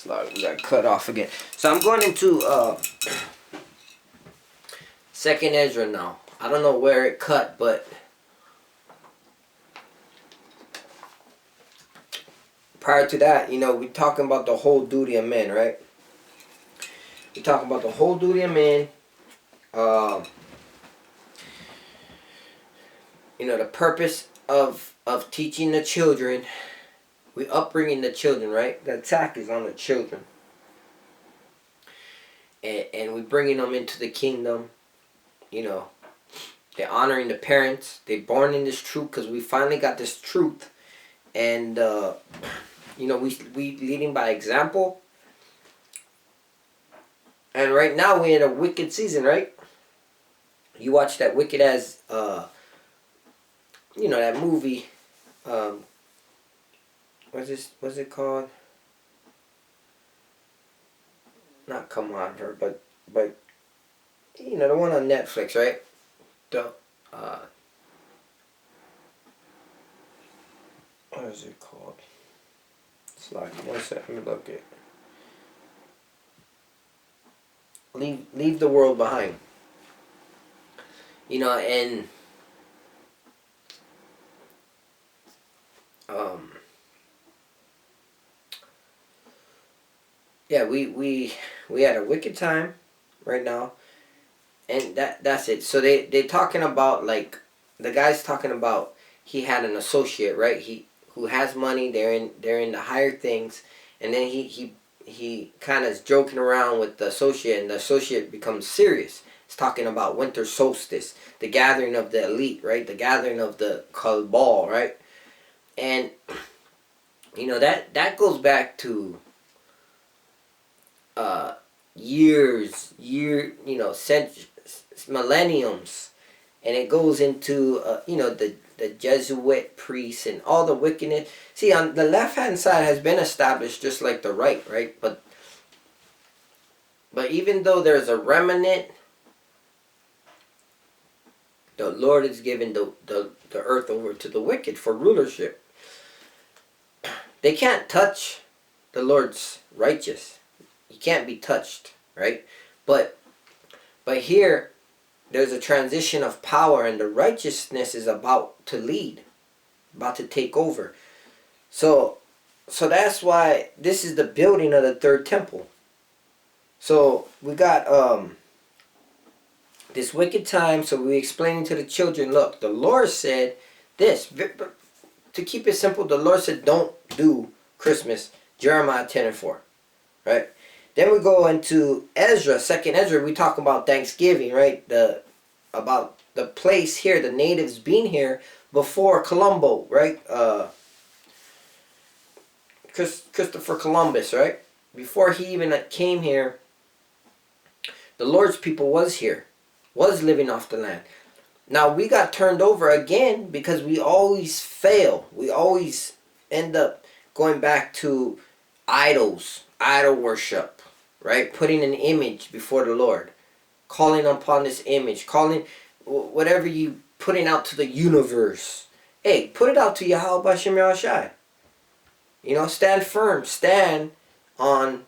We got cut off again. So I'm going into Second Ezra now. I don't know where it cut, but prior to that, you know, we're talking about the whole duty of men, right? We're talking about the whole duty of men. You know, the purpose of teaching the children. We upbringing the children, right? The attack is on the children. And we bringing them into the kingdom. You know, they're honoring the parents. They're born in this truth because we finally got this truth. And, you know, we leading by example. And right now we're in a wicked season, right? You watch that wicked as, you know, that movie, what's it called? Not Come On Her, but you know, the one on Netflix, right? What is it called? It's like, one second, let me look it. Leave the World Behind. You know, and yeah, we had a wicked time right now, and that's it. So they talking about, like, the guy's talking about he had an associate, right? Who has money. They're in the higher things, and then he kind of is joking around with the associate, and the associate becomes serious. It's talking about winter solstice, the gathering of the elite, right? The gathering of the cabal, right? And you know, that goes back to you know, millenniums, and it goes into you know, the Jesuit priests and all the wickedness. See, on the left hand side has been established just like the right, but even though there's a remnant, the Lord is giving the earth over to the wicked for rulership. They can't touch the Lord's righteous. He can't be touched, right? But here, there's a transition of power, and the righteousness is about to lead, about to take over. So that's why this is the building of the third temple. So we got this wicked time. So we explaining to the children, look, the Lord said this. To keep it simple, the Lord said, don't do Christmas. Jeremiah 10:4, right? Then we go into Ezra, Second Ezra. We talk about Thanksgiving, right? About the place here, the natives being here before Colombo, right? Christopher Columbus, right? Before he even came here, the Lord's people was here, was living off the land. Now we got turned over again because we always fail. We always end up going back to idols, idol worship, right? Putting an image before the Lord, calling upon this image, calling whatever you putting out to the universe. Hey, put it out to Yahweh Bashem Yahushai. You know, stand firm, stand on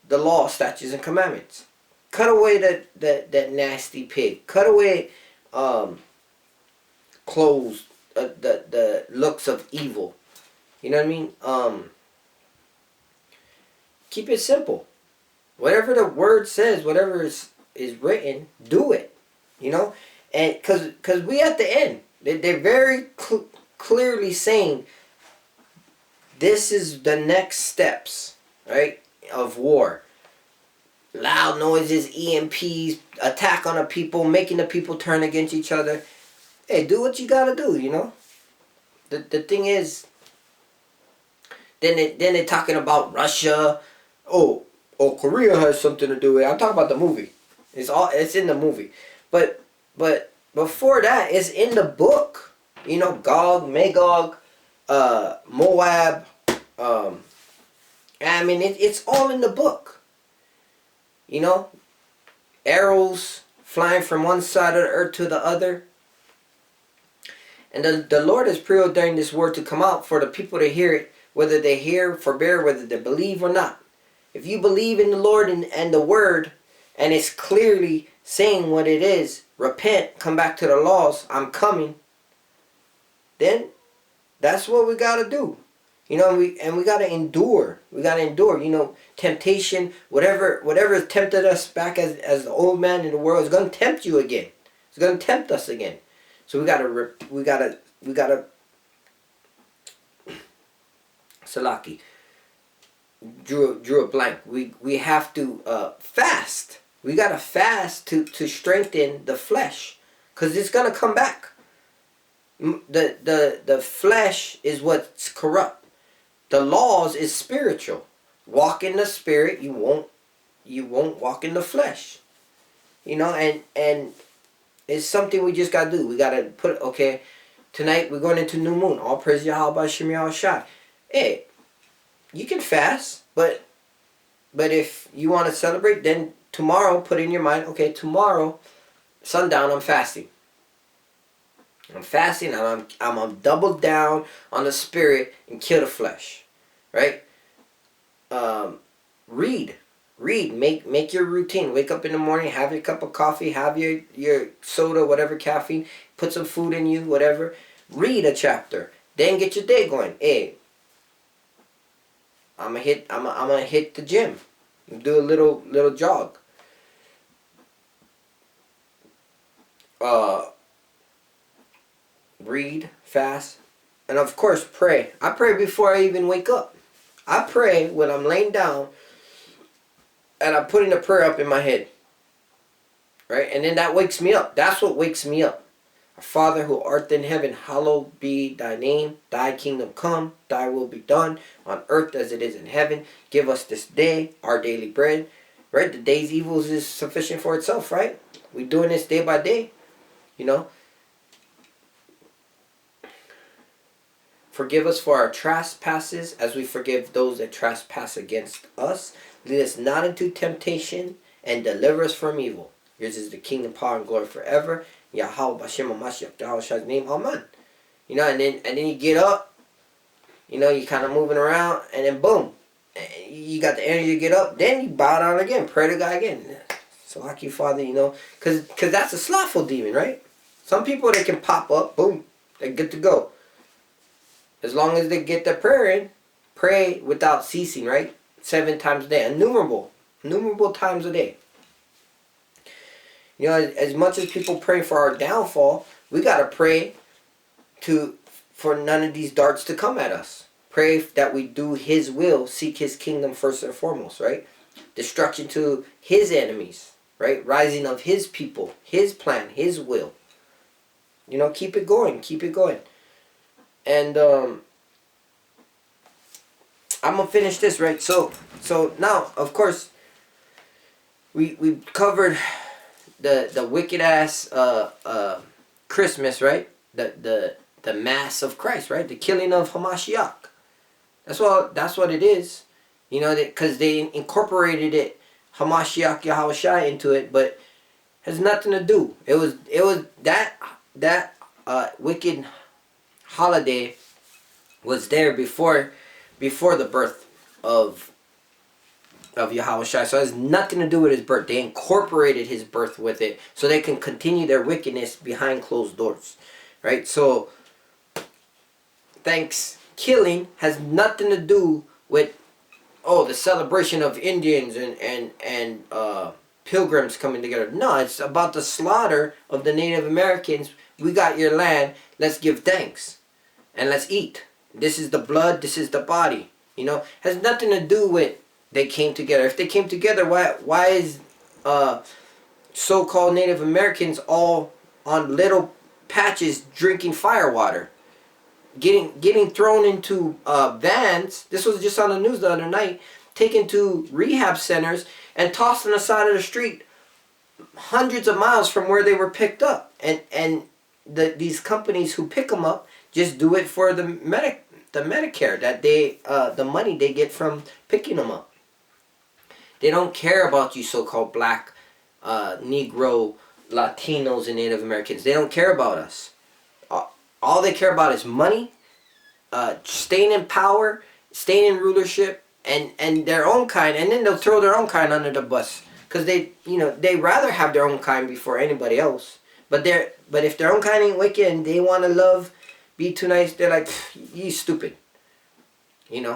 the law, statutes, and commandments. Cut away that nasty pig. Cut away clothes, the looks of evil. You know what I mean? Keep it simple. Whatever the word says, whatever is written, do it. You know? And because we at the end, they're very clearly saying this is the next steps, right, of war. Loud noises, EMPs, attack on the people, making the people turn against each other. Hey, do what you gotta do, you know? The thing is, then they're talking about Russia. Oh, Korea has something to do with it. I'm talking about the movie. It's in the movie. But before that, it's in the book. You know, Gog, Magog, Moab. I mean, it's all in the book. You know, arrows flying from one side of the earth to the other. And the Lord has preordained this word to come out for the people to hear it, whether they hear, forbear, whether they believe or not. If you believe in the Lord and the Word, and it's clearly saying what it is, repent, come back to the laws, I'm coming, then that's what we got to do. You know, we got to endure. We got to endure. You know, temptation, whatever tempted us back as the old man in the world is going to tempt you again. It's going to tempt us again. So we got to Salaki drew a blank. We have to fast. We got to fast to strengthen the flesh, cuz it's going to come back. The flesh is what's corrupt. The laws is spiritual. Walk in the spirit, you won't walk in the flesh. You know, and it's something we just gotta do. We gotta put, okay, tonight we're going into new moon. All praise Yahweh Shem Yahushua. Hey, you can fast, but if you want to celebrate, then tomorrow put in your mind, okay, tomorrow sundown I'm fasting. I'm fasting, and I'm double down on the spirit and kill the flesh, right? Read, make your routine. Wake up in the morning, have your cup of coffee, have your soda, whatever caffeine, put some food in you, whatever. Read a chapter, then get your day going. Hey, I'm gonna hit the gym, do a little jog. Read, fast, and of course pray. I pray before I even wake up. I pray when I'm laying down and I'm putting a prayer up in my head. Right? And then that wakes me up. That's what wakes me up. Our Father who art in heaven, hallowed be thy name. Thy kingdom come, thy will be done on earth as it is in heaven. Give us this day our daily bread. Right? The day's evils is sufficient for itself, right? We're doing this day by day. You know? Forgive us for our trespasses as we forgive those that trespass against us. Lead us not into temptation and deliver us from evil. Yours is the kingdom, power, and glory forever. Yahweh Bashem Mashiach, Yahweh's name, amen. You know, and then you get up, you know, you kind of moving around, and then boom, you got the energy to get up, then you bow down again, pray to God again. So like you, Father, you know, because that's a slothful demon, right? Some people, they can pop up, boom, they're good to go. As long as they get their prayer in, pray without ceasing, right? 7 times a day, innumerable times a day. You know, as much as people pray for our downfall, we got to pray for none of these darts to come at us. Pray that we do His will, seek His kingdom first and foremost, right? Destruction to His enemies, right? Rising of His people, His plan, His will. You know, keep it going, keep it going. And I'm gonna finish this, right? So now, of course, we covered the wicked ass Christmas, right? The mass of Christ, right? The killing of Hamashiach. That's what it is. You know, because they incorporated it, Hamashiach Yahushua, into it, but has nothing to do. It was that wicked holiday was there before the birth of Yahushua. So it has nothing to do with his birth. They incorporated his birth with it so they can continue their wickedness behind closed doors. Right? So thankskilling has nothing to do with the celebration of Indians and pilgrims coming together. No, it's about the slaughter of the Native Americans. We got your land, let's give thanks. And let's eat. This is the blood, this is the body. You know, has nothing to do with they came together. If they came together, why is so-called Native Americans all on little patches drinking firewater? Getting thrown into vans. This was just on the news the other night. Taken to rehab centers and tossed on the side of the street hundreds of miles from where they were picked up. And these companies who pick them up just do it for the Medicare that they the money they get from picking them up. They don't care about you so-called black, Negro, Latinos, and Native Americans. They don't care about us. All they care about is money, staying in power, staying in rulership, and their own kind, and then they'll throw their own kind under the bus because they rather have their own kind before anybody else. But if their own kind ain't wicked and they want to love, be too nice, they're like, you stupid.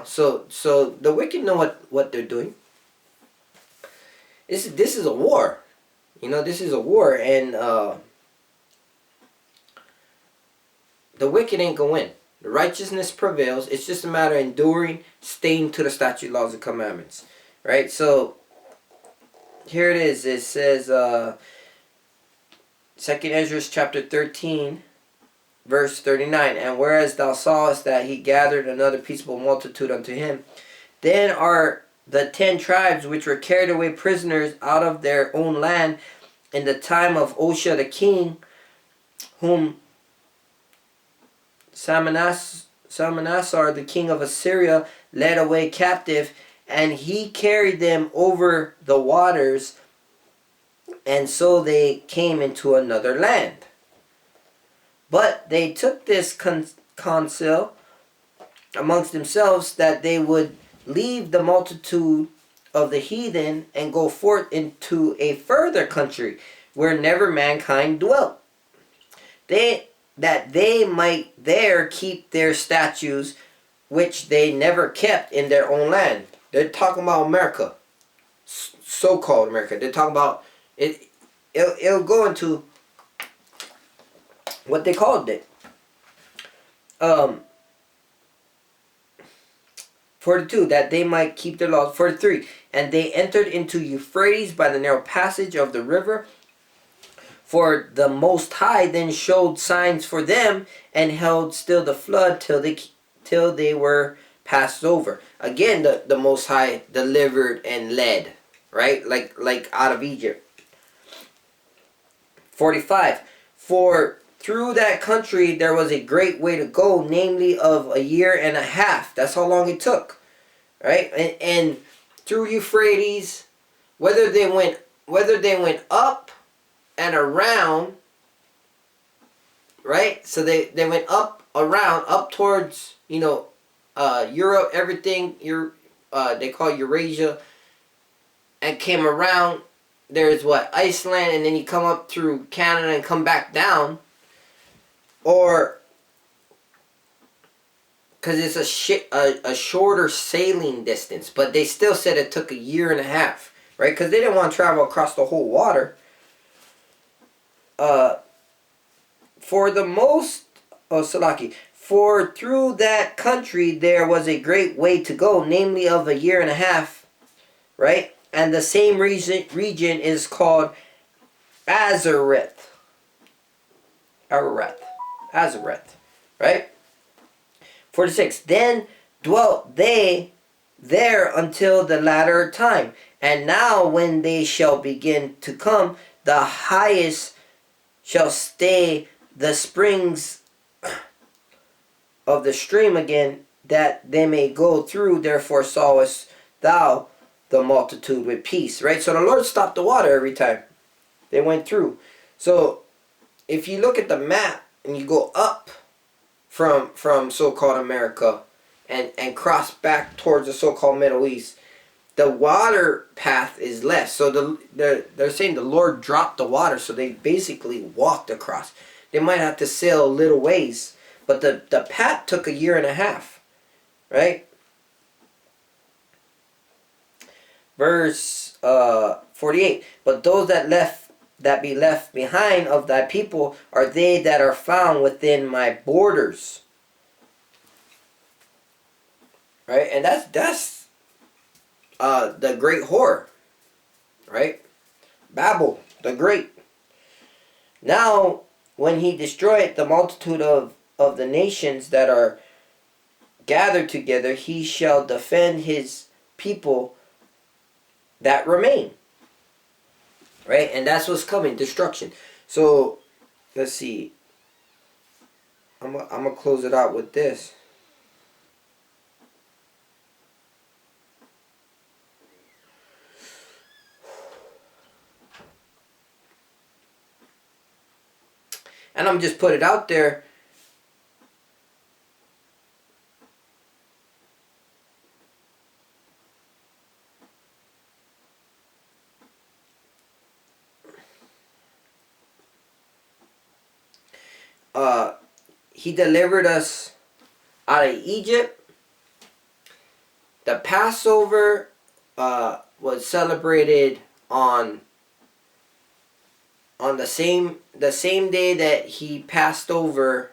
So the wicked know what they're doing. This is a war. This is a war, and the wicked ain't gonna win. The righteousness prevails. It's just a matter of enduring, staying to the statute, laws, and commandments. Right? So here it is. It says 2nd Ezra chapter 13, verse 39. And whereas thou sawest that he gathered another peaceable multitude unto him, then are the 10 tribes which were carried away prisoners out of their own land in the time of Osha the king, whom Salmanasar the king of Assyria led away captive, and he carried them over the waters, and so they came into another land. But they took this counsel amongst themselves, that they would leave the multitude of the heathen and go forth into a further country where never mankind dwelt, that they might there keep their statutes which they never kept in their own land. They're talking about America, so-called America. They're talking about it. It'll go into what they called it. 42, that they might keep their laws. 43, and they entered into Euphrates by the narrow passage of the river. For the Most High then showed signs for them, and held still the flood till they were passed over. Again, the Most High delivered and led, right? Like out of Egypt. 45, for through that country there was a great way to go, namely of a year and a half. That's how long it took, right? And through Euphrates, whether they went up and around, right? So they went up, around, up towards Europe, everything. They call Eurasia, and came around. There's Iceland, and then you come up through Canada and come back down. Or because it's a shorter sailing distance, but they still said it took a year and a half, right? Because they didn't want to travel across the whole water. For through that country there was a great way to go, namely of a year and a half, right? And the same region is called Azareth, right? 46, then dwelt they there until the latter time. And now when they shall begin to come, the highest shall stay the springs of the stream again, that they may go through. Therefore sawest thou the multitude with peace. Right? So the Lord stopped the water every time they went through. So if you look at the map and you go up from so-called America and cross back towards the so-called Middle East, the water path is less. So they're saying the Lord dropped the water, so they basically walked across. They might have to sail a little ways, but the path took a year and a half, right? Verse 48, but those that be left behind of thy people are they that are found within my borders. Right? And that's the great whore. Right? Babel, the great. Now, when he destroyed the multitude of the nations that are gathered together, he shall defend his people that remain. Right? And that's what's coming, destruction. So, let's see. I'm going to close it out with this. And I'm just put it out there. He delivered us out of Egypt. The Passover was celebrated on the same day that he passed over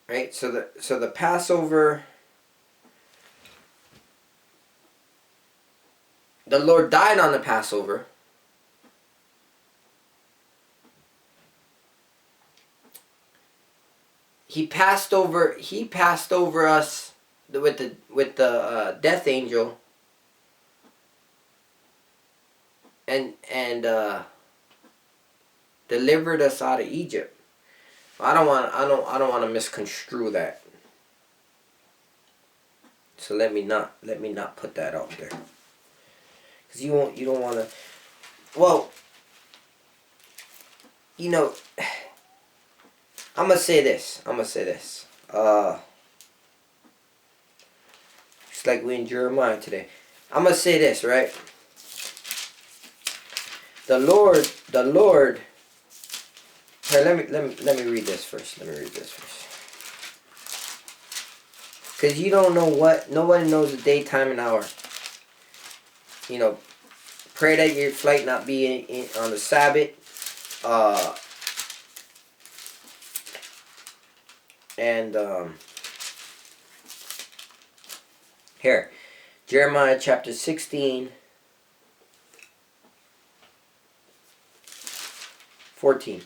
right. So the Passover, the Lord died on the Passover. He passed over us with the death angel, and delivered us out of Egypt. I don't want to misconstrue that. So let me not put that out there. Cuz you don't want to, well, you know, I'm going to say this. Just like we in Jeremiah today. I'm going to say this, right? The Lord. Here, let me read this first. Because you don't know nobody knows the day, time, and hour. You know, pray that your flight not be on the Sabbath. Here, Jeremiah chapter 16, 14.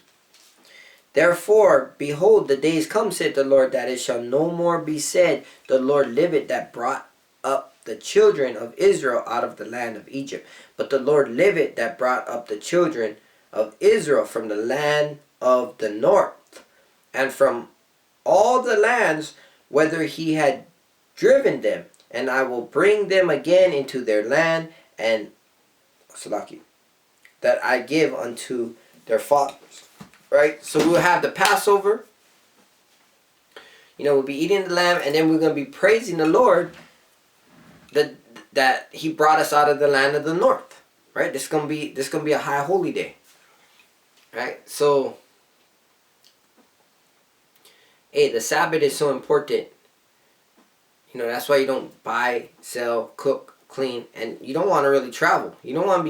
Therefore, behold, the days come, said the Lord, that it shall no more be said, the Lord liveth, that brought up the children of Israel out of the land of Egypt. But the Lord liveth, that brought up the children of Israel from the land of the north, and from all the lands whither he had driven them. And I will bring them again into their land, and that I give unto their fathers. Right? So we'll have the Passover. You know, we'll be eating the lamb, and then we're going to be praising the Lord that he brought us out of the land of the north. Right? This is going to be a high holy day. Right? So, hey, the Sabbath is so important. You know, that's why you don't buy, sell, cook, clean, and you don't want to really travel. You don't want to be